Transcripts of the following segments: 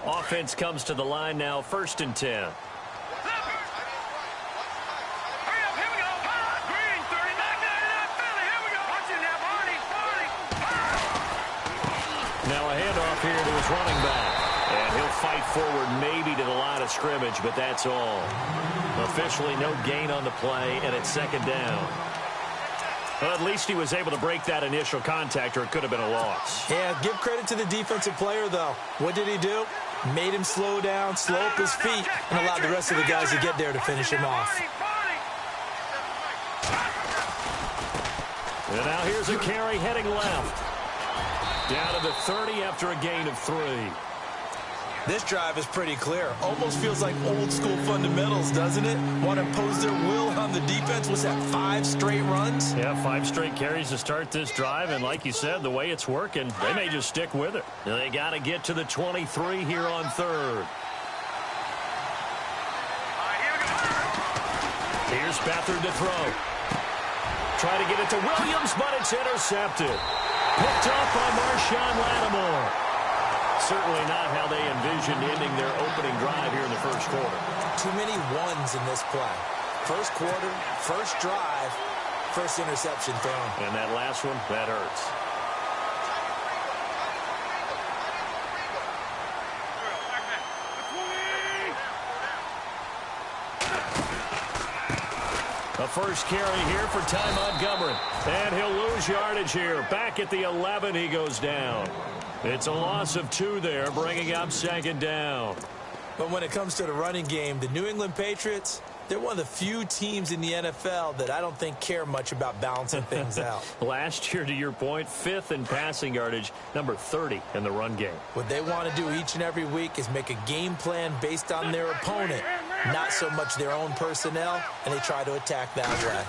Offense comes to the line now, 1st and 10. Now a handoff here to his running back. And he'll fight forward maybe to the line of scrimmage, but that's all. Officially no gain on the play, and it's 2nd down. Well, at least he was able to break that initial contact, or it could have been a loss. Yeah, give credit to the defensive player, though. What did he do? Made him slow down, slow up his feet, and allowed the rest of the guys to get there to finish him off. And now here's a carry heading left. Down to the 30 after a gain of 3. This drive is pretty clear. Almost feels like old school fundamentals, doesn't it? Want to impose their will on the defense. Was that 5 straight runs? Yeah, 5 straight carries to start this drive. And like you said, the way it's working, they may just stick with it. They got to get to the 23 here on 3rd. Here's Beathard to throw. Try to get it to Williams, but it's intercepted. Picked off by Marshawn Lattimore. Certainly not how they envisioned ending their opening drive here in the 1st quarter. Too many ones in this play. 1st quarter, 1st drive, 1st interception thrown. And that last one, that hurts. A 1st carry here for Ty Montgomery. And he'll lose yardage here. Back at the 11, he goes down. It's a loss of 2 there, bringing up 2nd down. But when it comes to the running game, the New England Patriots, they're one of the few teams in the NFL that I don't think care much about balancing things out. Last year, to your point, 5th in passing yardage, number 30 in the run game. What they want to do each and every week is make a game plan based on their opponent, not so much their own personnel, and they try to attack that way.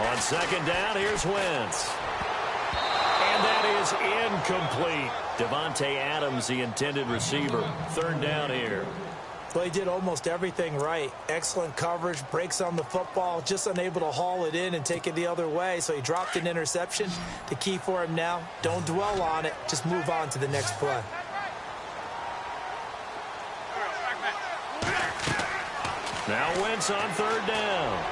On 2nd down, here's Wentz. And that is incomplete. Devontae Adams, the intended receiver. 3rd down here. Well, he did almost everything right. Excellent coverage, breaks on the football, just unable to haul it in and take it the other way. So he dropped an interception. The key for him now, don't dwell on it. Just move on to the next play. Now Wentz on 3rd down.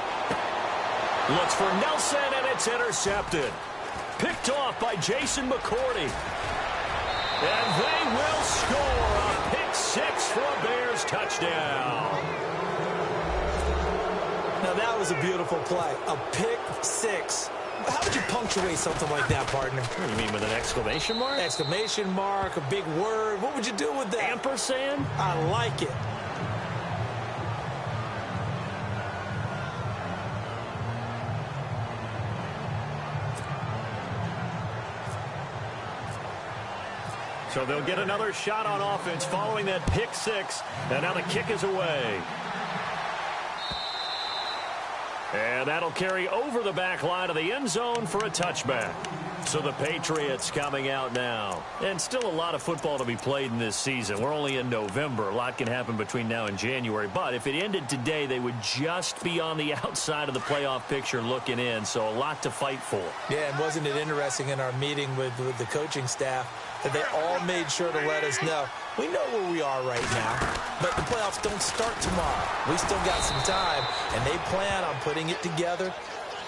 Looks for Nelson, and it's intercepted. Picked off by Jason McCourty. And they will score a pick 6 for a Bears touchdown. Now that was a beautiful play. A pick 6. How would you punctuate something like that, partner? What do you mean, with an exclamation mark? Exclamation mark, a big word. What would you do with that? Ampersand? I like it. So they'll get another shot on offense following that pick 6. And now the kick is away. And that'll carry over the back line of the end zone for a touchback. So the Patriots coming out now. And still a lot of football to be played in this season. We're only in November. A lot can happen between now and January. But if it ended today, they would just be on the outside of the playoff picture looking in. So a lot to fight for. Yeah, and wasn't it interesting in our meeting with the coaching staff that they all made sure to let us know, we know where we are right now, but the playoffs don't start tomorrow. We still got some time, and they plan on putting it together,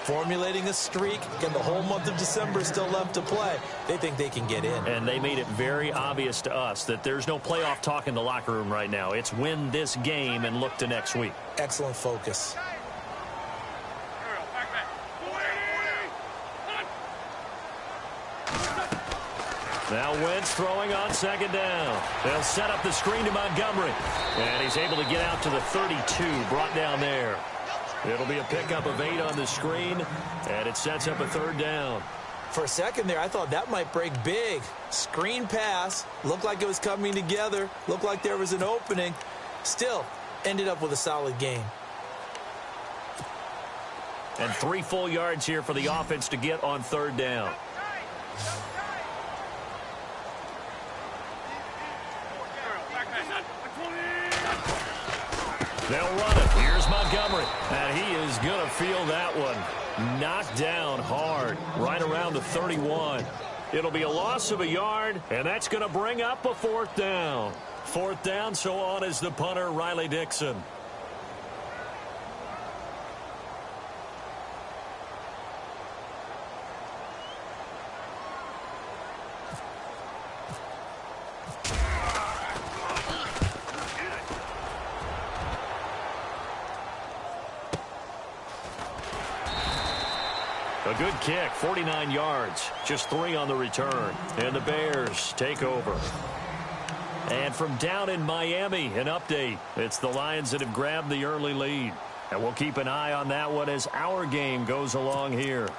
formulating a streak, and the whole month of December is still left to play. They think they can get in. And they made it very obvious to us that there's no playoff talk in the locker room right now. It's win this game and look to next week. Excellent focus. Now Wentz throwing on 2nd down. They'll set up the screen to Montgomery. And he's able to get out to the 32, brought down there. It'll be a pickup of 8 on the screen, and it sets up a 3rd down. For a second there, I thought that might break big. Screen pass, looked like it was coming together, looked like there was an opening. Still, ended up with a solid game. And 3 full yards here for the offense to get on 3rd down. They'll run it. Here's Montgomery. And he is going to feel that one. Knocked down hard, right around the 31. It'll be a loss of a yard, and that's going to bring up a 4th down. 4th down, so on is the punter, Riley Dixon. A good kick, 49 yards, just 3 on the return. And the Bears take over. And from down in Miami, an update. It's the Lions that have grabbed the early lead. And we'll keep an eye on that one as our game goes along here.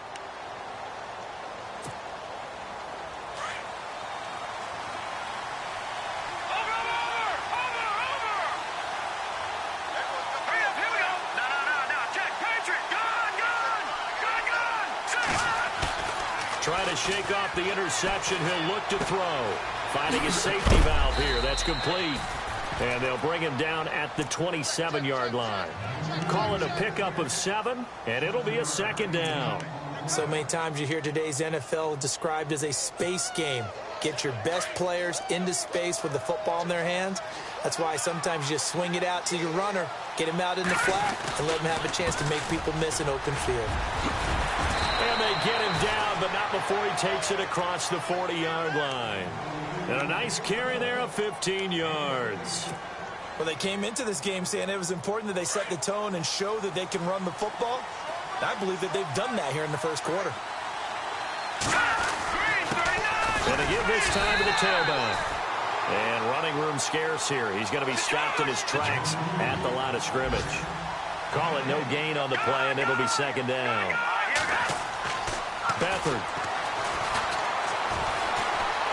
Trying to shake off the interception. He'll look to throw. Finding his safety valve here. That's complete. And they'll bring him down at the 27-yard line. Call it a pickup of 7, and it'll be a 2nd down. So many times you hear today's NFL described as a space game. Get your best players into space with the football in their hands. That's why sometimes you just swing it out to your runner, get him out in the flat, and let him have a chance to make people miss an open field. And they get him down, but not before he takes it across the 40-yard line. And a nice carry there of 15 yards. Well, they came into this game saying it was important that they set the tone and show that they can run the football. I believe that they've done that here in the first quarter. And they give this time to the tailback. And running room scarce here. He's going to be stopped in his tracks at the line of scrimmage. Call it no gain on the play, and it'll be 2nd down. Beathard.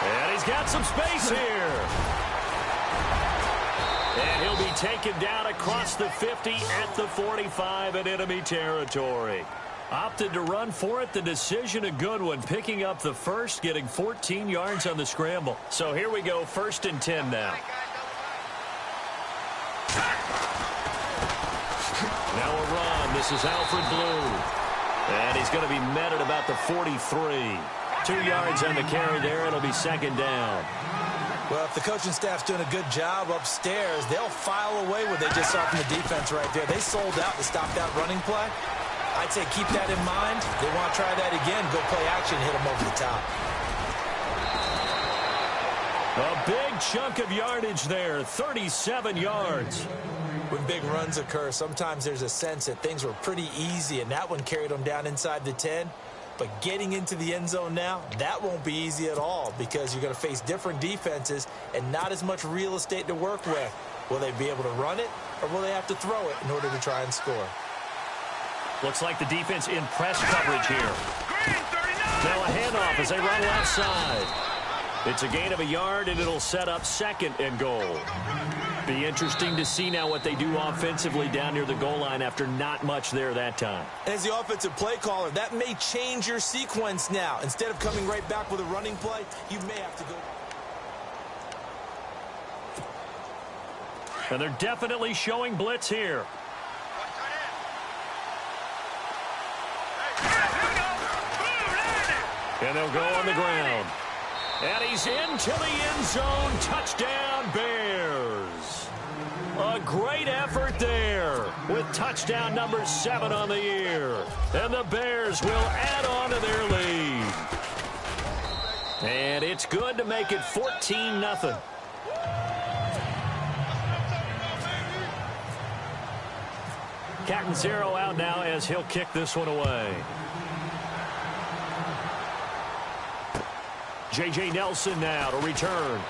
And he's got some space here. And he'll be taken down across the 50 at the 45 in enemy territory. Opted to run for it. The decision a good one. Picking up the first, getting 14 yards on the scramble. So here we go, 1st and 10 now. Now a run. This is Alfred Blue. And he's going to be met at about the 43. 2 yards on the carry there. It'll be 2nd down. Well, if the coaching staff's doing a good job upstairs, they'll file away what they just saw from the defense right there. They sold out to stop that running play. I'd say keep that in mind. They want to try that again. Go play action, hit them over the top. A big chunk of yardage there, 37 yards. When big runs occur, sometimes there's a sense that things were pretty easy, and that one carried them down inside the 10. But getting into the end zone now, that won't be easy at all because you're going to face different defenses and not as much real estate to work with. Will they be able to run it, or will they have to throw it in order to try and score? Looks like the defense in press coverage here. Now a handoff as they run left side. It's a gain of a yard, and it'll set up 2nd and goal. Be interesting to see now what they do offensively down near the goal line after not much there that time. As the offensive play caller, that may change your sequence now. Instead of coming right back with a running play, you may have to go. And they're definitely showing blitz here. And they'll go on the ground. And he's into the end zone. Touchdown, Bears. A great effort there with touchdown number 7 on the year. And the Bears will add on to their lead. And it's good to make it 14-0. Catanzaro out now as he'll kick this one away. J.J. Nelson now to return.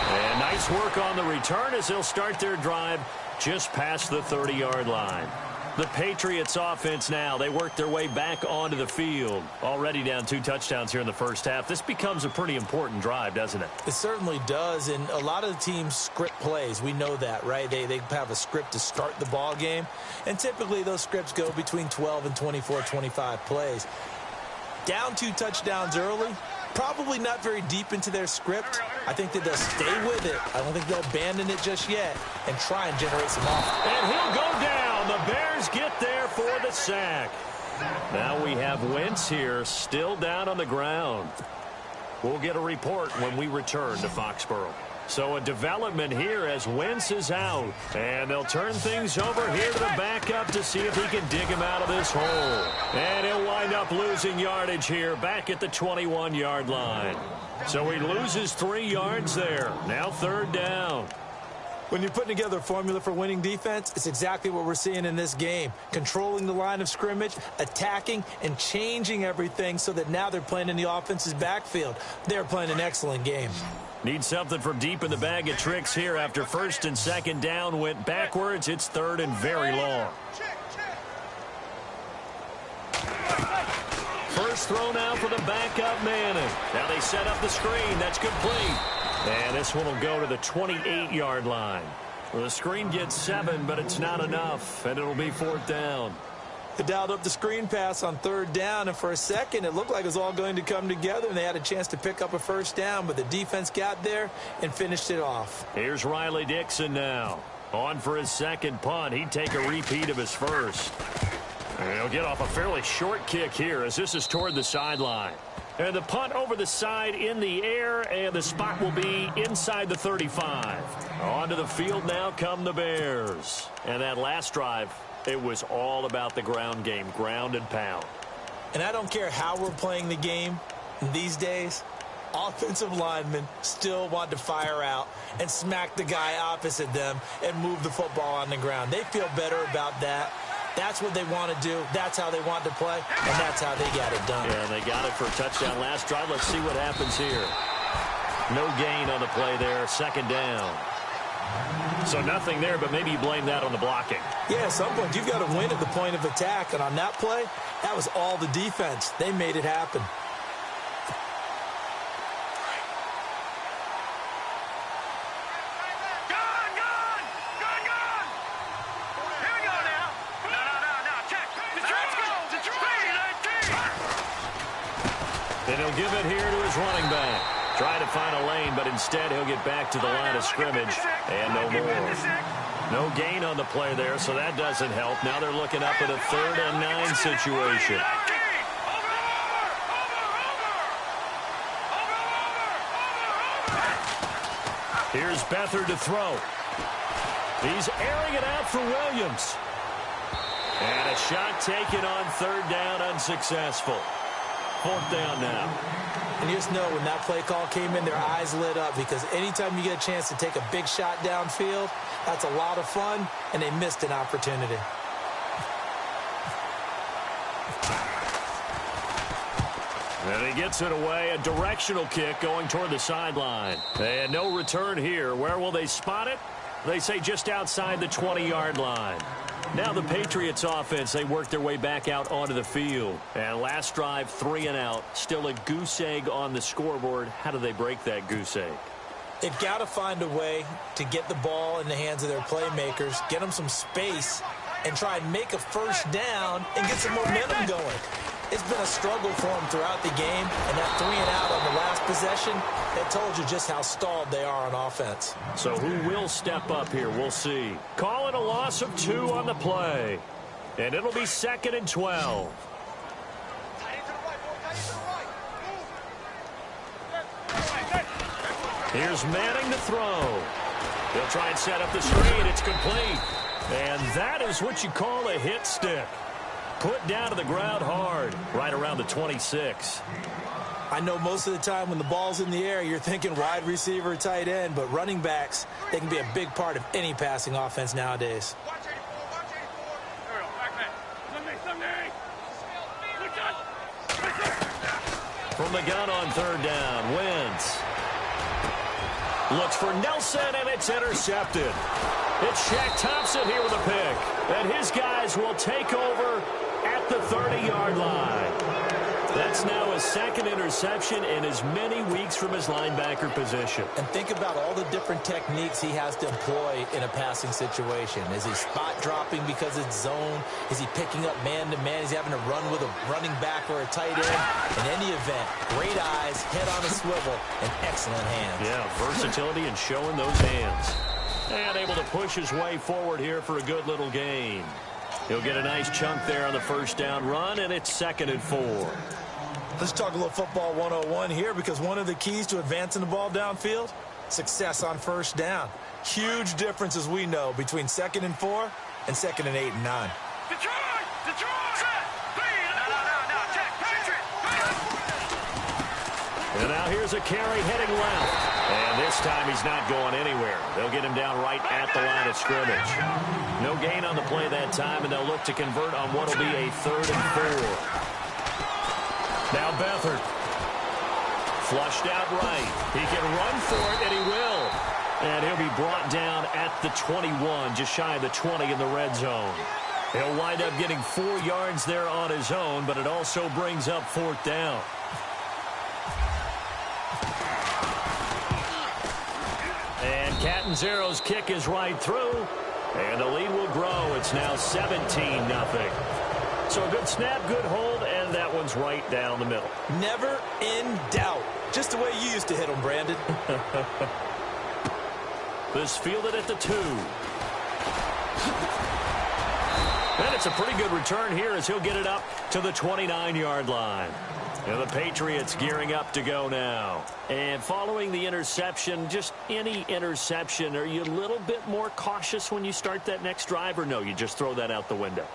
And nice work on the return as they'll start their drive just past the 30-yard line. The Patriots offense now, they work their way back onto the field. Already down 2 touchdowns here in the first half. This becomes a pretty important drive, doesn't it? It certainly does, and a lot of the teams script plays. We know that, right? They have a script to start the ball game, and typically those scripts go between 12 and 24, 25 plays. Down 2 touchdowns early, probably not very deep into their script. I think that they'll stay with it. I don't think they'll abandon it just yet and try and generate some offense. And he'll go down. The Bears get there for the sack. Now we have Wentz here still down on the ground. We'll get a report when we return to Foxborough. So a development here as Wentz is out. And they'll turn things over here to the backup to see if he can dig him out of this hole. And he'll wind up losing yardage here back at the 21-yard line. So he loses 3 yards there. Now 3rd down. When you're putting together a formula for winning defense, it's exactly what we're seeing in this game. Controlling the line of scrimmage, attacking, and changing everything so that now they're playing in the offense's backfield. They're playing an excellent game. Need something from deep in the bag of tricks here after 1st and 2nd down went backwards. It's 3rd and very long. First throw now for the backup Manning. Now they set up the screen. That's complete. And this one will go to the 28-yard line. Well, the screen gets 7, but it's not enough, and it'll be 4th down. They dialed up the screen pass on 3rd down, and for a second, it looked like it was all going to come together, and they had a chance to pick up a 1st down, but the defense got there and finished it off. Here's Riley Dixon now. On for his 2nd punt. He'd take a repeat of his 1st. And he'll get off a fairly short kick here as this is toward the sideline. And the punt over the side in the air, and the spot will be inside the 35. Onto the field now come the Bears. And that last drive, it was all about the ground game, ground and pound. And I don't care how we're playing the game these days, offensive linemen still want to fire out and smack the guy opposite them and move the football on the ground. They feel better about that. That's what they want to do. That's how they want to play, and that's how they got it done. Yeah, they got it for a touchdown last drive. Let's see what happens here. No gain on the play there, 2nd down. So nothing there, but maybe you blame that on the blocking. Yeah, at some point you've got to win at the point of attack, and on that play, that was all the defense. They made it happen. And he'll give it here to his running back. Try to find a lane, but instead he'll get back to the line of scrimmage. And no more. No gain on the play there, so that doesn't help. Now they're looking up at a 3rd and 9 situation. Here's Beathard to throw. He's airing it out for Williams. And a shot taken on 3rd down, unsuccessful. 4th down now. And you just know when that play call came in, their eyes lit up because anytime you get a chance to take a big shot downfield, that's a lot of fun, and they missed an opportunity. And he gets it away, a directional kick going toward the sideline. And no return here. Where will they spot it? They say just outside the 20-yard line. Now the Patriots offense, they work their way back out onto the field. And last drive, 3 and out. Still a goose egg on the scoreboard. How do they break that goose egg? They've got to find a way to get the ball in the hands of their playmakers, get them some space, and try and make a 1st down and get some momentum going. It's been a struggle for them throughout the game, and that 3 and out on the last possession, that told you just how stalled they are on offense. So who will step up here? We'll see. Call it a loss of 2 on the play. And it'll be 2nd and 12. Here's Manning to throw. He'll try and set up the screen. It's complete. And that is what you call a hit stick. Put down to the ground hard, right around the 26. I know most of the time when the ball's in the air, you're thinking wide receiver, tight end, but running backs, they can be a big part of any passing offense nowadays. From the gun on 3rd down, Wentz looks for Nelson, and it's intercepted. It's Shaq Thompson here with a pick, and his guys will take over at the 30-yard line. That's now his 2nd interception in as many weeks from his linebacker position. And think about all the different techniques he has to employ in a passing situation. Is he spot dropping because it's zone? Is he picking up man-to-man? Is he having to run with a running back or a tight end? In any event, great eyes, head on a swivel, and excellent hands. Yeah, versatility and showing those hands. And able to push his way forward here for a good little gain. He'll get a nice chunk there on the 1st down run, and it's 2nd and 4. Let's talk a little football 101 here, because one of the keys to advancing the ball downfield, success on first down. Huge difference, as we know, between 2nd and 4 and 2nd and 8 and 9. Detroit! Detroit! No, check, Patriot! And now here's a carry heading left. And this time he's not going anywhere. They'll get him down right at the line of scrimmage. No gain on the play that time, and they'll look to convert on what will be a 3rd and 4. Now Beathard. Flushed out right. He can run for it, and he will. And he'll be brought down at the 21, just shy of the 20 in the red zone. He'll wind up getting 4 yards there on his own, but it also brings up 4th down. And Catanzaro's kick is right through, and the lead will grow. It's now 17-0. So a good snap, good hold, and that one's right down the middle. Never in doubt. Just the way you used to hit them, Brandon. This fielded at the 2. And it's a pretty good return here as he'll get it up to the 29-yard line. And the Patriots gearing up to go now. And following the interception, just any interception, are you a little bit more cautious when you start that next drive, or no, you just throw that out the window?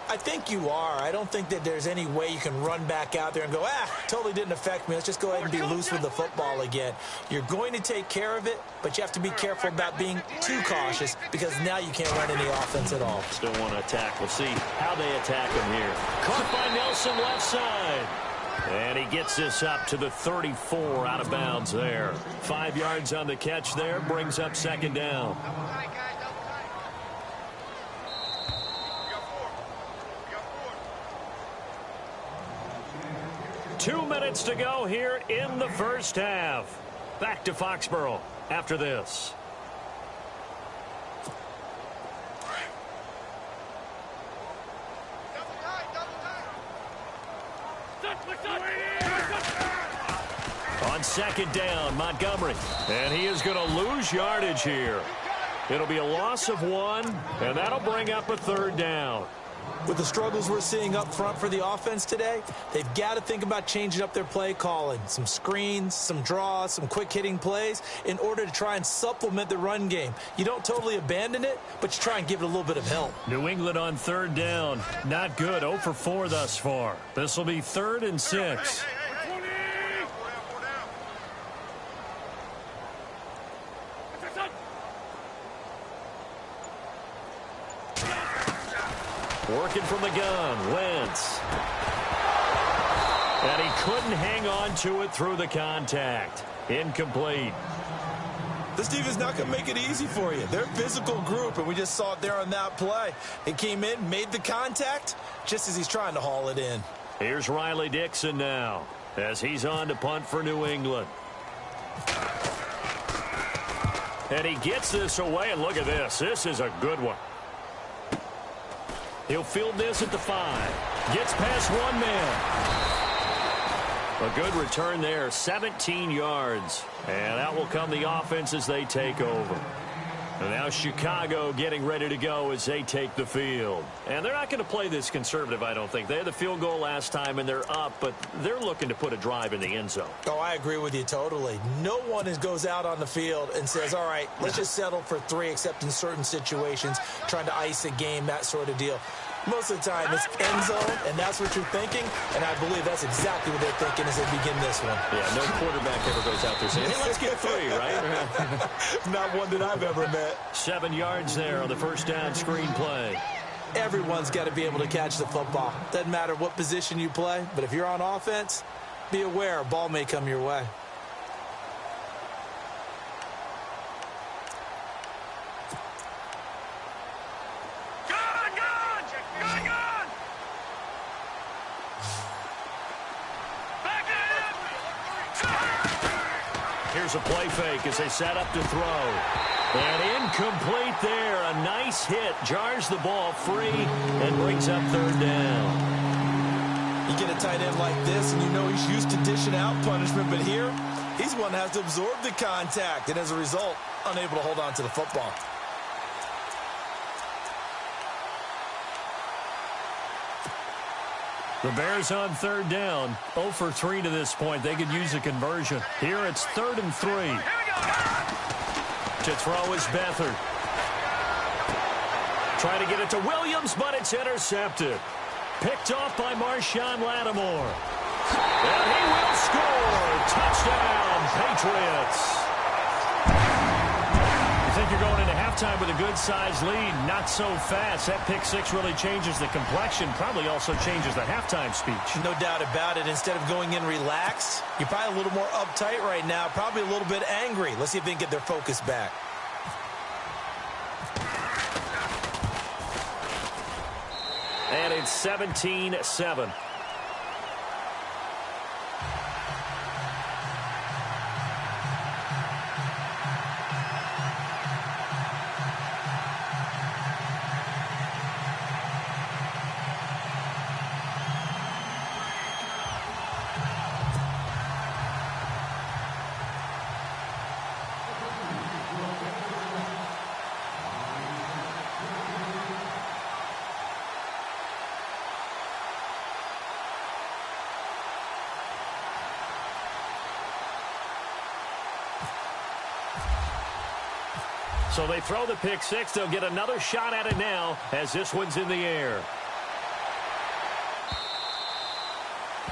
I think you are. I don't think that there's any way you can run back out there and go, totally didn't affect me. Let's just go ahead and be loose with the football again. You're going to take care of it, but you have to be careful about being too cautious, because now you can't run any offense at all. Still want to attack. We'll see how they attack him here. Caught by Nelson left side. And he gets this up to the 34 out of bounds there. 5 yards on the catch there, brings up 2nd down. 2 minutes to go here in the first half. Back to Foxborough after this. On 2nd down, Montgomery. And he is going to lose yardage here. It'll be a loss of 1, and that'll bring up a 3rd down. With the struggles we're seeing up front for the offense today, they've got to think about changing up their play calling. Some screens, some draws, some quick-hitting plays in order to try and supplement the run game. You don't totally abandon it, but you try and give it a little bit of help. New England on 3rd down. Not good. 0 for 4 thus far. This will be 3rd and 6. Working from the gun, Wentz. And he couldn't hang on to it through the contact. Incomplete. This defense not going to make it easy for you. They're a physical group, and we just saw it there on that play. He came in, made the contact, just as he's trying to haul it in. Here's Riley Dixon now, as he's on to punt for New England. And he gets this away, and look at this. This is a good one. He'll field this at the 5. Gets past 1 man. A good return there, 17 yards. And out will come the offense as they take over. And now Chicago getting ready to go as they take the field. And they're not going to play this conservative, I don't think. They had the field goal last time, and they're up, but they're looking to put a drive in the end zone. Oh, I agree with you totally. No one goes out on the field and says, all right, let's just settle for 3, except in certain situations, trying to ice a game, that sort of deal. Most of the time, it's end zone, and that's what you're thinking, and I believe that's exactly what they're thinking as they begin this one. Yeah, no quarterback ever goes out there saying, hey, let's get 3, right? Not one that I've ever met. 7 yards there on the first down screen play. Everyone's got to be able to catch the football. Doesn't matter what position you play, but if you're on offense, be aware a ball may come your way. Here's a play fake as they set up to throw. And incomplete there. A nice hit. Jars the ball free and brings up 3rd down. You get a tight end like this, and you know he's used to dishing out punishment, but here, he's one that has to absorb the contact, and as a result, unable to hold on to the football. The Bears on third down, 0 for 3 to this point. They could use a conversion. Here it's 3rd and 3. Here we go. To throw is Beathard. Trying to get it to Williams, but it's intercepted. Picked off by Marshawn Lattimore. And he will score. Touchdown, Patriots. You think you're going into halftime with a good-sized lead. Not so fast. That pick six really changes the complexion. Probably also changes the halftime speech. No doubt about it. Instead of going in relaxed, you're probably a little more uptight right now. Probably a little bit angry. Let's see if they can get their focus back. And it's 17-7. So they throw the pick six. They'll get another shot at it now as this one's in the air.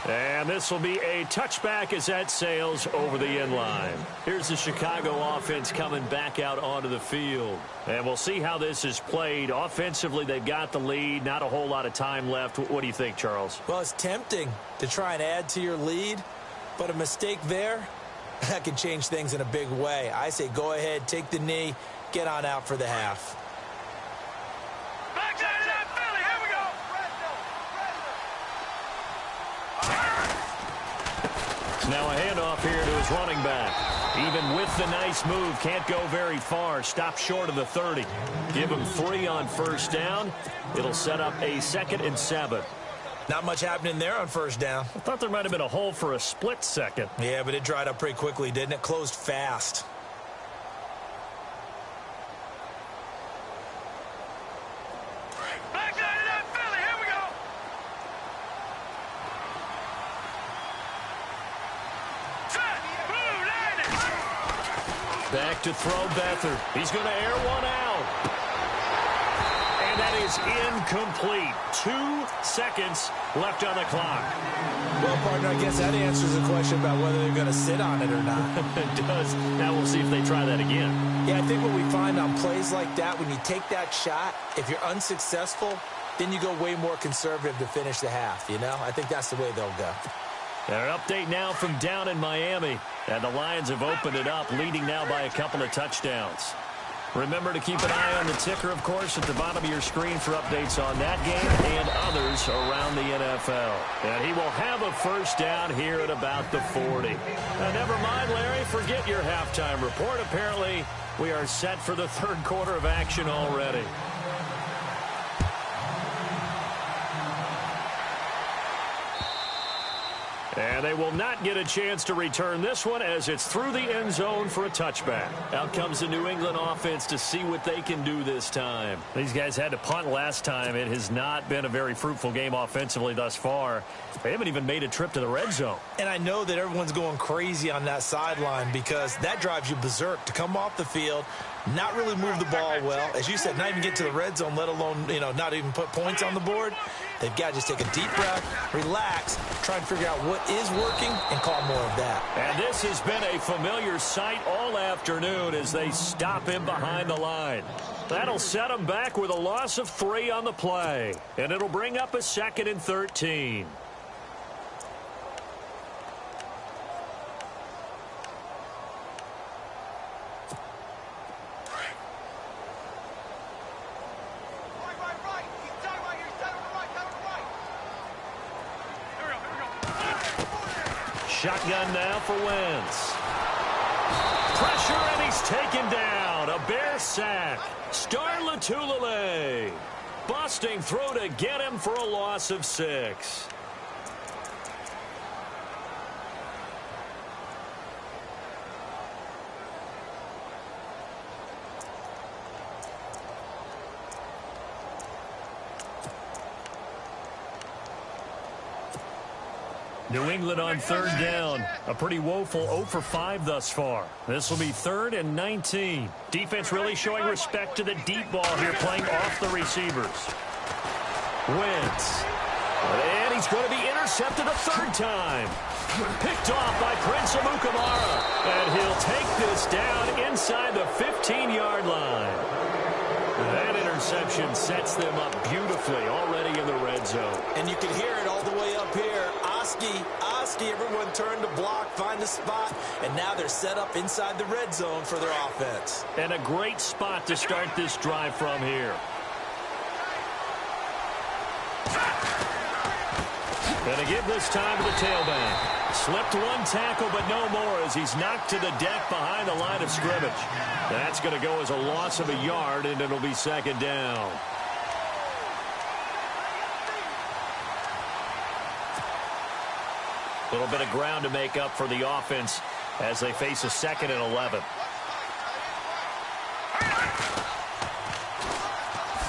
And this will be a touchback as that sails over the end line. Here's the Chicago offense coming back out onto the field. And we'll see how this is played. Offensively, they've got the lead. Not a whole lot of time left. What do you think, Charles? Well, it's tempting to try and add to your lead, but a mistake there, that can change things in a big way. I say go ahead, take the knee, get on out for the half. Back to that Philly. Here we go. It's now a handoff here to his running back. Even with the nice move, can't go very far. Stop short of the 30. Give him 3 on first down. It'll set up a 2nd and 7. Not much happening there on first down. I thought there might have been a hole for a split second. Yeah, but it dried up pretty quickly, didn't it? Closed fast. Back to that Philly. Here we go. Set. Blue landing. Back to throw Beathard. He's going to air one out. And that is incomplete. 2 seconds left on the clock. Well, partner, I guess that answers the question about whether they're going to sit on it or not. It does. Now we'll see if they try that again. Yeah, I think what we find on plays like that, when you take that shot, if you're unsuccessful, then you go way more conservative to finish the half, you know? I think that's the way they'll go. And an update now from down in Miami. And the Lions have opened it up, leading now by a couple of touchdowns. Remember to keep an eye on the ticker, of course, at the bottom of your screen for updates on that game and others around the NFL. And he will have a first down here at about the 40. Never mind, Larry, forget your halftime report. Apparently, we are set for the third quarter of action already. And they will not get a chance to return this one as it's through the end zone for a touchback. Out comes the New England offense to see what they can do this time. These guys had to punt last time. It has not been a very fruitful game offensively thus far. They haven't even made a trip to the red zone. And I know that everyone's going crazy on that sideline because that drives you berserk to come off the field, not really move the ball well. As you said, not even get to the red zone, let alone, not even put points on the board. They've got to just take a deep breath, relax, try and figure out what is working and call more of that. And this has been a familiar sight all afternoon as they stop him behind the line. That'll set him back with a loss of 3 on the play. And it'll bring up a 2nd and 13. Shotgun now for Wentz. Pressure, and he's taken down. A Bear sack. Star Latulele. Busting through to get him for a loss of 6. New England on third down. A pretty woeful 0 for 5 thus far. This will be 3rd and 19. Defense really showing respect to the deep ball here, playing off the receivers. Wentz. And he's going to be intercepted a 3rd time. Picked off by Prince Amukamara. And he'll take this down inside the 15-yard line. That interception sets them up beautifully already in the red zone. And you can hear it all the way up here. Oski, everyone turned to block, find a spot, and now they're set up inside the red zone for their offense. And a great spot to start this drive from here. Going to give this time to the tailback. Slipped one tackle, but no more as he's knocked to the deck behind the line of scrimmage. That's going to go as a loss of a yard, and it'll be 2nd down. A little bit of ground to make up for the offense as they face a 2nd and 11.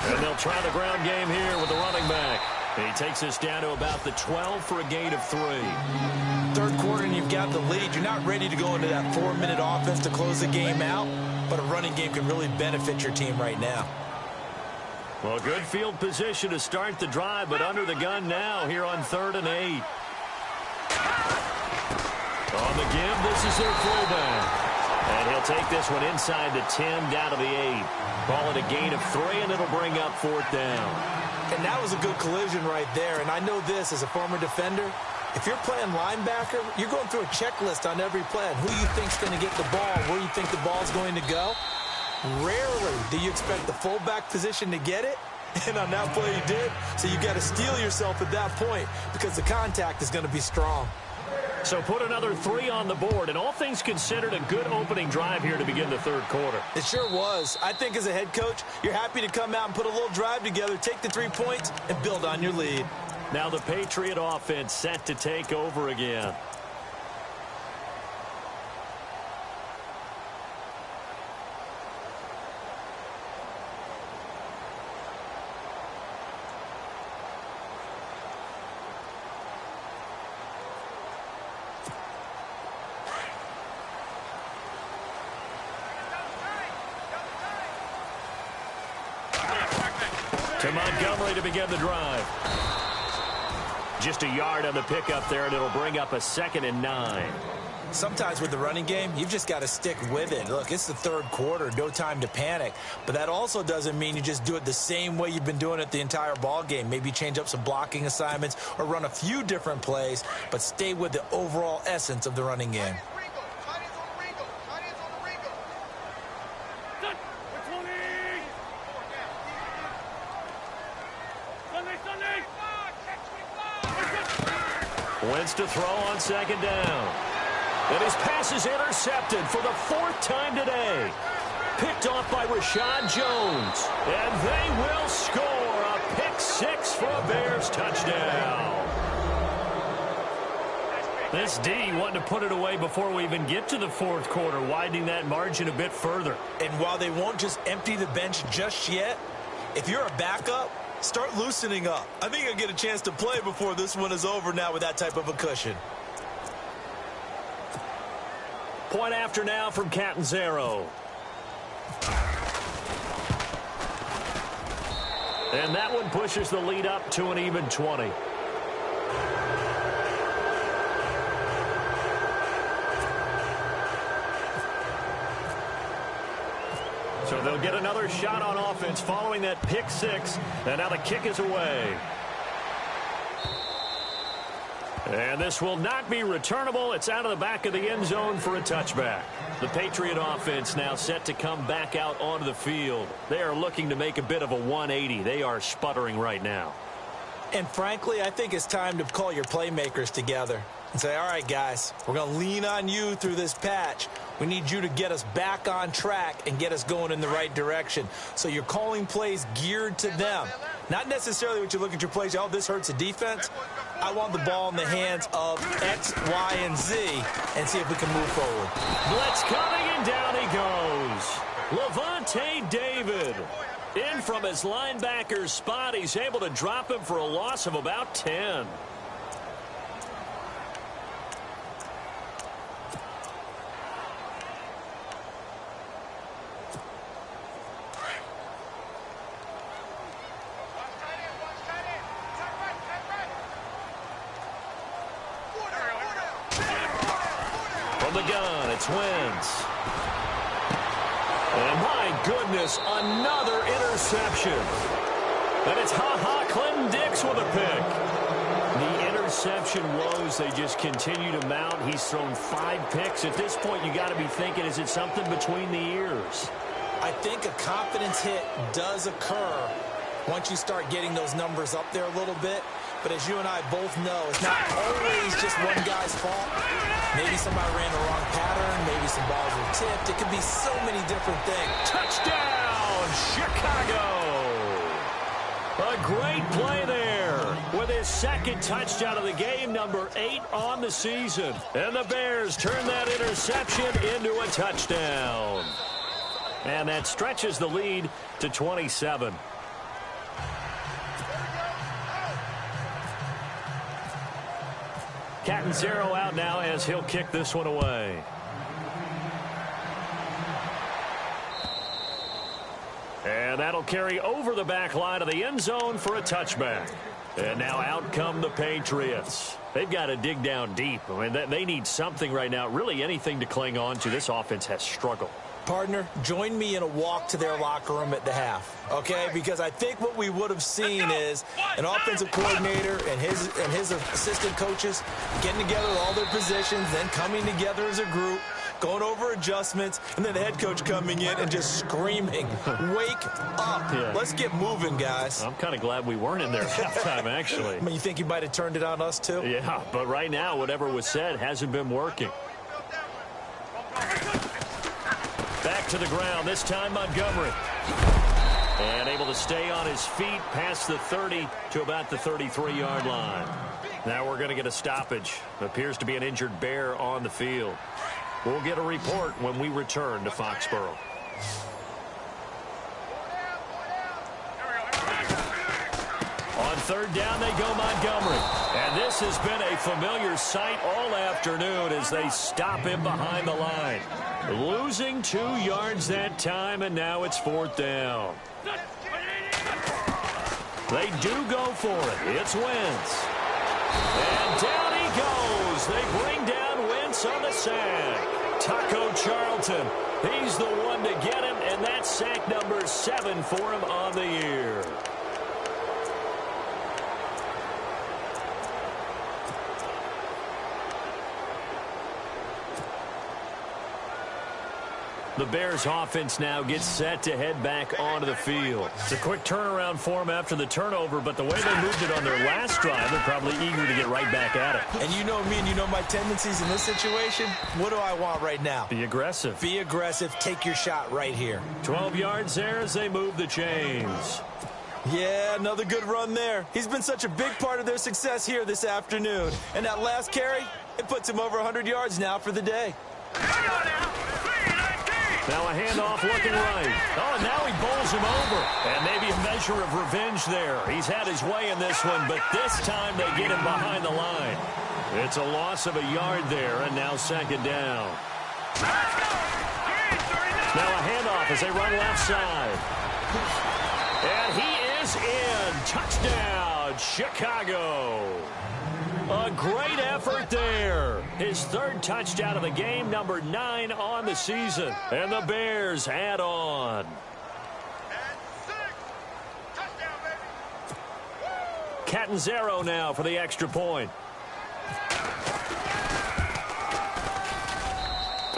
And they'll try the ground game here with the running back. He takes us down to about the 12 for a gain of 3. 3rd quarter and you've got the lead. You're not ready to go into that 4-minute offense to close the game out, but a running game can really benefit your team right now. Well, good field position to start the drive, but under the gun now here on 3rd and 8. On the give, this is their fullback. And he'll take this one inside the 10 down to the 8. Call it a gain of 3, and it'll bring up 4th down. And that was a good collision right there. And I know this as a former defender. If you're playing linebacker, you're going through a checklist on every play on who you think's going to get the ball, where you think the ball's going to go. Rarely do you expect the fullback position to get it. And on that play, you did. So you got to steel yourself at that point because the contact is going to be strong. So put another 3 on the board, and all things considered, a good opening drive here to begin the 3rd quarter. It sure was. I think as a head coach, you're happy to come out and put a little drive together, take the 3 points, and build on your lead. Now the Patriot offense set to take over again. To Montgomery to begin the drive. Just a yard on the pickup there, and it'll bring up a 2nd and 9. Sometimes with the running game, you've just got to stick with it. Look, it's the 3rd quarter, no time to panic. But that also doesn't mean you just do it the same way you've been doing it the entire ball game. Maybe change up some blocking assignments or run a few different plays, but stay with the overall essence of the running game. Wentz to throw on 2nd down. And his pass is intercepted for the 4th time today. Picked off by Rashad Jones. And they will score a pick 6 for a Bears touchdown. This D wanting to put it away before we even get to the 4th quarter, widening that margin a bit further. And while they won't just empty the bench just yet, if you're a backup, start loosening up. I think you'll get a chance to play before this one is over now with that type of a cushion. Point after now from Catanzaro. And that one pushes the lead up to an even 20. So they'll get another shot on offense following that pick 6. And now the kick is away. And this will not be returnable. It's out of the back of the end zone for a touchback. The Patriot offense now set to come back out onto the field. They are looking to make a bit of a 180. They are sputtering right now. And frankly, I think it's time to call your playmakers together and say, all right, guys, we're going to lean on you through this patch. We need you to get us back on track and get us going in the right direction. So you're calling plays geared to them. Not necessarily what you look at your plays, oh, this hurts the defense. I want the ball in the hands of X, Y, and Z and see if we can move forward. Blitz coming, and down he goes. Levante David. In from his linebacker's spot. He's able to drop him for a loss of about 10. From the gun, it's Wentz. And my goodness, another interception. And it's Clinton Dix with a pick. The interception woes, they just continue to mount. He's thrown 5 picks. At this point, you got to be thinking, is it something between the ears? I think a confidence hit does occur once you start getting those numbers up there a little bit. But as you and I both know, it's not always just one guy's fault. Maybe somebody ran the wrong pattern. Maybe some balls were tipped. It could be so many different things. Touchdown, Chicago! A great play there with his second touchdown of the game, number 8 on the season. And the Bears turn that interception into a touchdown. And that stretches the lead to 27. Catanzaro out now as he'll kick this one away. And that'll carry over the back line of the end zone for a touchback. And now out come the Patriots. They've got to dig down deep. I mean, they need something right now, really anything to cling on to. This offense has struggled. Partner, join me in a walk to their locker room at the half, okay? Because I think what we would have seen is an offensive coordinator and his assistant coaches getting together all their positions, then coming together as a group, going over adjustments, and then the head coach coming in and just screaming, wake up. Yeah. Let's get moving, guys. I'm kind of glad we weren't in there at halftime, actually. I mean, you think he might have turned it on us, too? Yeah, but right now, whatever was said hasn't been working. Back to the ground, this time Montgomery. And able to stay on his feet past the 30 to about the 33-yard line. Now we're going to get a stoppage. Appears to be an injured Bear on the field. We'll get a report when we return to Foxborough. On third down, they go Montgomery. And this has been a familiar sight all afternoon as they stop him behind the line. Losing 2 yards that time, and now it's 4th down. They do go for it. It's Wentz. And down he goes. They bring down Wentz on the sack. Taco Charlton, he's the one to get him, and that's sack number 7 for him on the year. The Bears offense now gets set to head back onto the field. It's a quick turnaround for them after the turnover, but the way they moved it on their last drive, they're probably eager to get right back at it. And you know me and you know my tendencies in this situation. What do I want right now? Be aggressive. Be aggressive. Take your shot right here. 12 yards there as they move the chains. Yeah, another good run there. He's been such a big part of their success here this afternoon. And that last carry, it puts him over 100 yards now for the day. Now a handoff looking right. Oh, and now he bowls him over. And maybe a measure of revenge there. He's had his way in this one, but this time they get him behind the line. It's a loss of a yard there, and now 2nd down. Now a handoff as they run left side. And he is in. Touchdown, Chicago. A great effort there. His 3rd touchdown of the game, number 9 on the season. And the Bears add on. Catanzaro now for the extra point.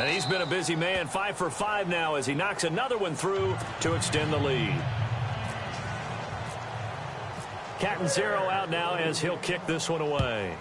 And he's been a busy man, 5 for 5 now as he knocks another one through to extend the lead. Catanzaro out now as he'll kick this one away.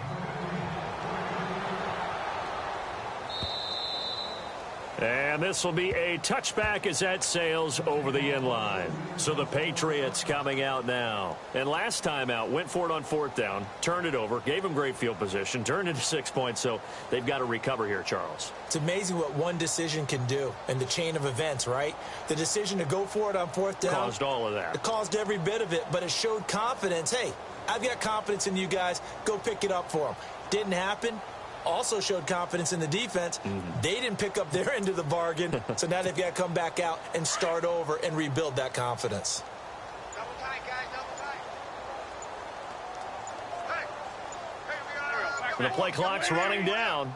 And this will be a touchback as that sails over the end line. So the Patriots coming out now. And last time out, went for it on 4th down, turned it over, gave them great field position, turned it to 6 points, so they've got to recover here, Charles. It's amazing what one decision can do in the chain of events, right? The decision to go for it on 4th down. Caused all of that. It caused every bit of it, but it showed confidence. Hey, I've got confidence in you guys. Go pick it up for them. Didn't happen. Also showed confidence in the defense. They didn't pick up their end of the bargain, so now they've got to come back out and start over and rebuild that confidence. Double tight, guys, double tight. Hey, we got The play clock's running down.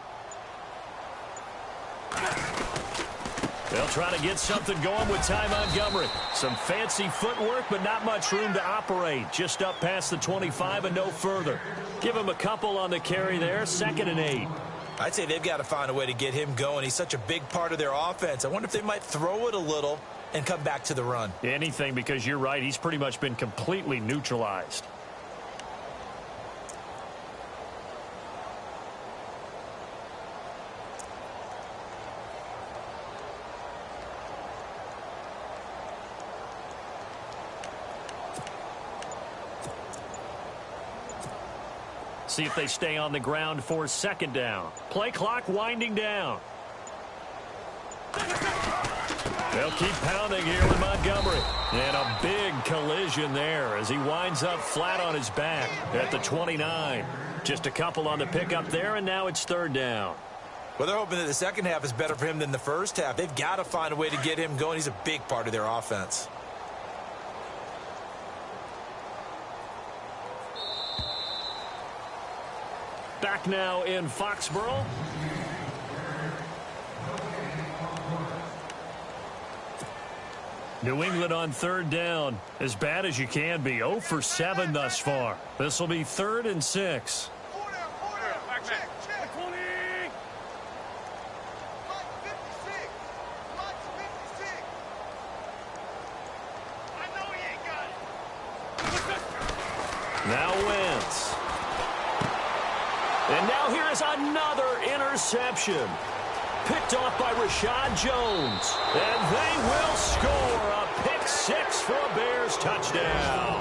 They'll try to get something going with Ty Montgomery. Some fancy footwork, but not much room to operate. Just up past the 25 and no further. Give him a couple on the carry there, 2nd and 8. I'd say they've got to find a way to get him going. He's such a big part of their offense. I wonder if they might throw it a little and come back to the run. Anything, because you're right. He's pretty much been completely neutralized. See if they stay on the ground for 2nd down. Play clock winding down. They'll keep pounding here with Montgomery. And a big collision there as he winds up flat on his back at the 29. Just a couple on the pickup there, and now it's 3rd down. Well, they're hoping that the second half is better for him than the first half. They've got to find a way to get him going. He's a big part of their offense. Back now in Foxborough. New England on 3rd down. As bad as you can be. 0 for 7 thus far. This will be 3rd and 6. Now Wentz. And now here is another interception. Picked off by Rashad Jones. And they will score a pick 6 for a Bears touchdown.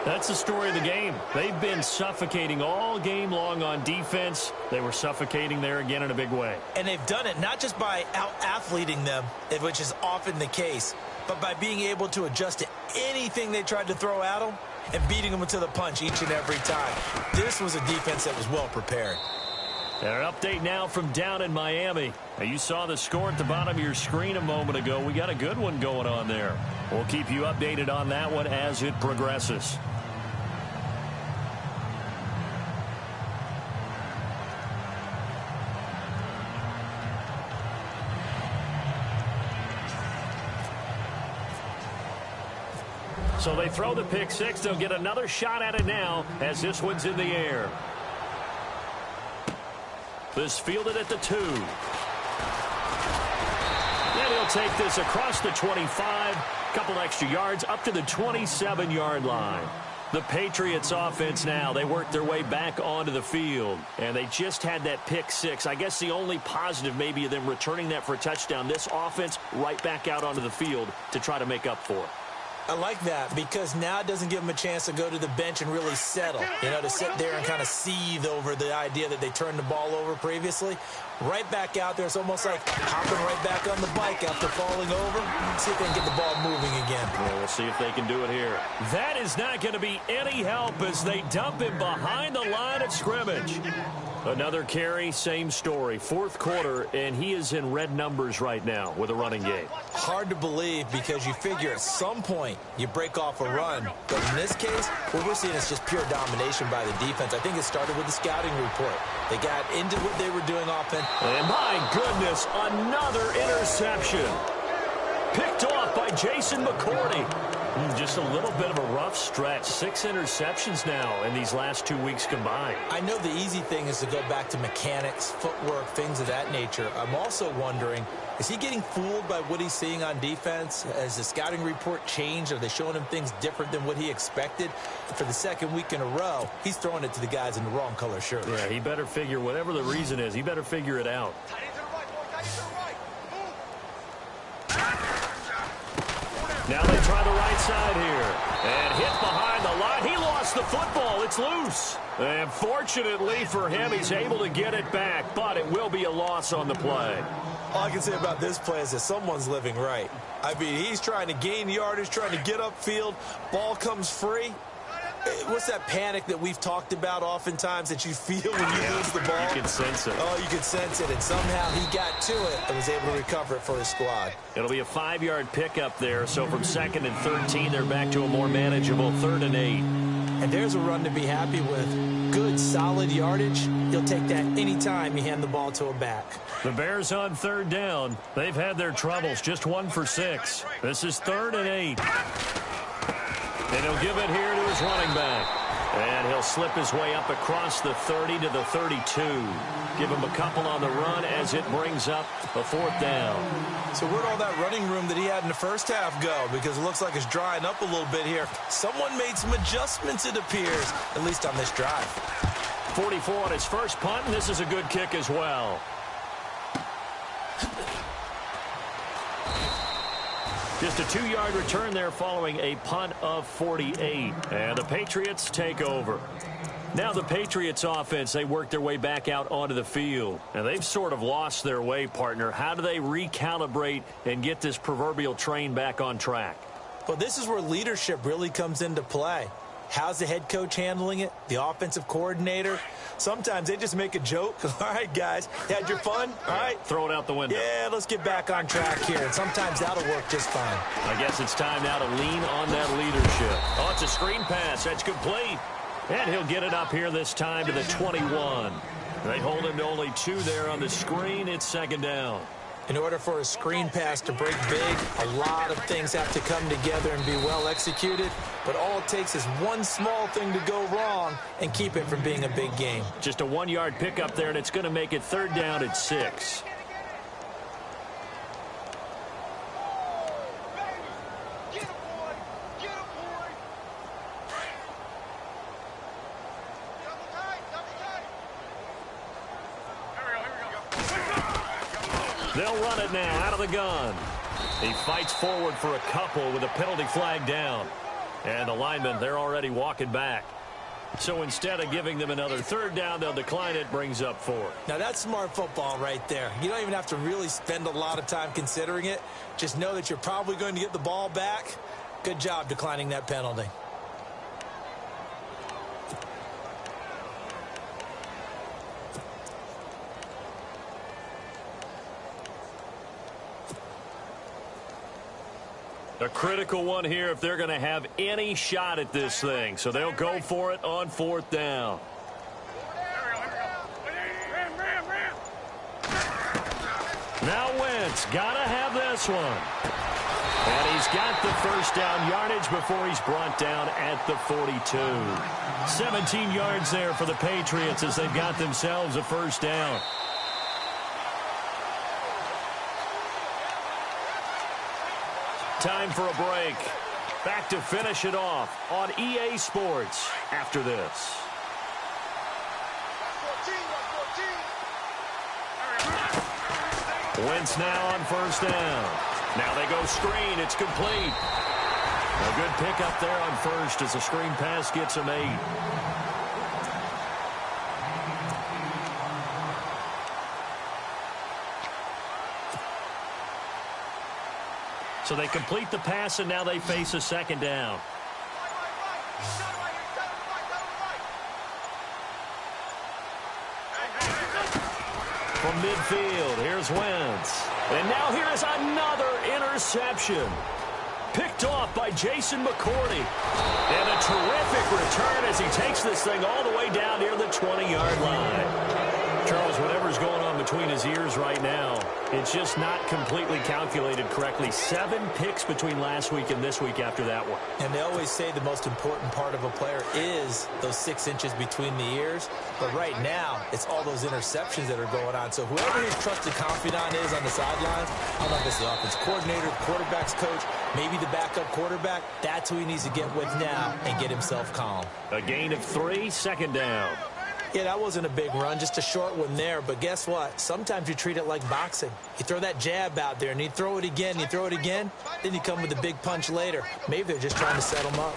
That's the story of the game. They've been suffocating all game long on defense. They were suffocating there again in a big way. And they've done it not just by out-athleting them, which is often the case, but by being able to adjust to anything they tried to throw at them and beating them to the punch each and every time. This was a defense that was well prepared. And an update now from down in Miami. Now, you saw the score at the bottom of your screen a moment ago. We got a good one going on there. We'll keep you updated on that one as it progresses. So they throw the pick 6. They'll get another shot at it now as this one's in the air. This fielded at the 2. And he'll take this across the 25. Couple extra yards up to the 27-yard line. The Patriots offense now, they work their way back onto the field. And they just had that pick 6. I guess the only positive maybe of them returning that for a touchdown. This offense right back out onto the field to try to make up for it. I like that because now it doesn't give them a chance to go to the bench and really settle. You know, to sit there and kind of seethe over the idea that they turned the ball over previously. Right back out there, it's almost like hopping right back on the bike after falling over. See if they can get the ball moving again. Well, we'll see if they can do it here. That is not going to be any help as they dump him behind the line of scrimmage. Another carry, same story. 4th quarter, and he is in red numbers right now with a running game. Hard to believe because you figure at some point you break off a run. But in this case, what we're seeing is just pure domination by the defense. I think it started with the scouting report. They got into what they were doing offense. And my goodness, another interception. Picked off by Jason McCourty. Just a little bit of a rough stretch. 6 interceptions now in these last 2 weeks combined. I know the easy thing is to go back to mechanics, footwork, things of that nature. I'm also wondering, is he getting fooled by what he's seeing on defense? Has the scouting report changed? Are they showing him things different than what he expected? For the 2nd week in a row, he's throwing it to the guys in the wrong color shirts. Yeah, he better figure, whatever the reason is, he better figure it out. Now they try the right side here. And hit behind the line. He lost the football. It's loose. And fortunately for him, he's able to get it back. But it will be a loss on the play. All I can say about this play is that someone's living right. I mean, he's trying to gain yardage, trying to get upfield. Ball comes free. What's that panic that we've talked about oftentimes that you feel when you lose the ball? You can sense it. Oh, you can sense it. And somehow he got to it and was able to recover it for his squad. It'll be a 5-yard pickup there. So from 2nd and 13, they're back to a more manageable 3rd and 8. And there's a run to be happy with. good, solid yardage, you'll take that anytime you hand the ball to a back. The Bears on third down. They've had their troubles, just 1 for 6. This is 3rd and 8. And he'll give it here to his running back. And he'll slip his way up across the 30 to the 32. Give him a couple on the run as it brings up a 4th down. So where'd all that running room that he had in the first half go? Because it looks like it's drying up a little bit here. Someone made some adjustments, it appears, at least on this drive. 44 on his first punt, and this is a good kick as well. Just a 2-yard return there following a punt of 48. And the Patriots take over. Now the Patriots offense, they work their way back out onto the field. And they've sort of lost their way, partner. How do they recalibrate and get this proverbial train back on track? Well, this is where leadership really comes into play. How's the head coach handling it? The offensive coordinator? Sometimes they just make a joke. All right, guys, you had your fun? All right. Throw it out the window. Yeah, let's get back on track here. And sometimes that'll work just fine. I guess it's time now to lean on that leadership. Oh, it's a screen pass. That's complete. And he'll get it up here this time to the 21. They hold him to only 2 there on the screen. It's 2nd down. In order for a screen pass to break big, a lot of things have to come together and be well executed. But all it takes is one small thing to go wrong and keep it from being a big game. Just a 1-yard pickup there, and it's going to make it 3rd down at 6. They'll run it now out of the gun. He fights forward for a couple with a penalty flag down. And the linemen, they're already walking back. So instead of giving them another 3rd down, they'll decline it, brings up 4. Now that's smart football right there. You don't even have to really spend a lot of time considering it. Just know that you're probably going to get the ball back. Good job declining that penalty. A critical one here if they're going to have any shot at this thing. So they'll go for it on 4th down. Now Wentz got to have this one. And he's got the 1st down yardage before he's brought down at the 42. 17 yards there for the Patriots as they've got themselves a 1st down. Time for a break. Back to finish it off on EA Sports after this. Wentz now on 1st down. Now they go screen. It's complete. A good pickup there on 1st as the screen pass gets him 8. So they complete the pass, and now they face a 2nd down. From midfield, here's Wentz. And now here is another interception. Picked off by Jason McCourty. And a terrific return as he takes this thing all the way down near the 20-yard line. Charles, whatever's going on between his ears right now, it's just not completely calculated correctly. 7 picks between last week and this week after that one. And they always say the most important part of a player is those 6 inches between the ears. But right now, it's all those interceptions that are going on. So whoever his trusted confidant is on the sidelines, I don't know if it's the offense coordinator, the quarterback's coach, maybe the backup quarterback, that's who he needs to get with now and get himself calm. A gain of 3, 2nd down. Yeah, that wasn't a big run, just a short one there. But guess what? Sometimes you treat it like boxing. You throw that jab out there, and you throw it again, you throw it again, then you come with a big punch later. Maybe they're just trying to set him up.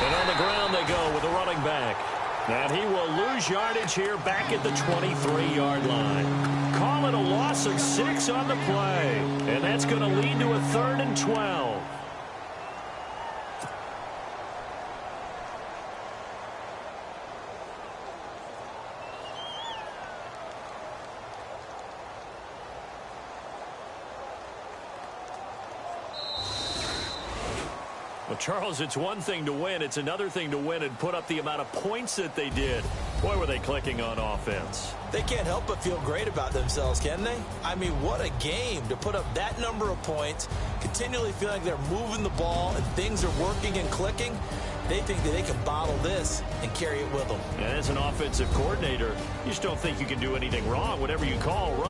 And on the ground they go with the running back. And he will lose yardage here back at the 23-yard line. Call it a loss of 6 on the play. And that's going to lead to a 3rd and 12. Well, Charles, it's one thing to win. It's another thing to win and put up the amount of points that they did. Boy, were they clicking on offense. They can't help but feel great about themselves, can they? I mean, what a game to put up that number of points, continually feel like they're moving the ball and things are working and clicking. They think that they can bottle this and carry it with them. And as an offensive coordinator, you just don't think you can do anything wrong. Whatever you call,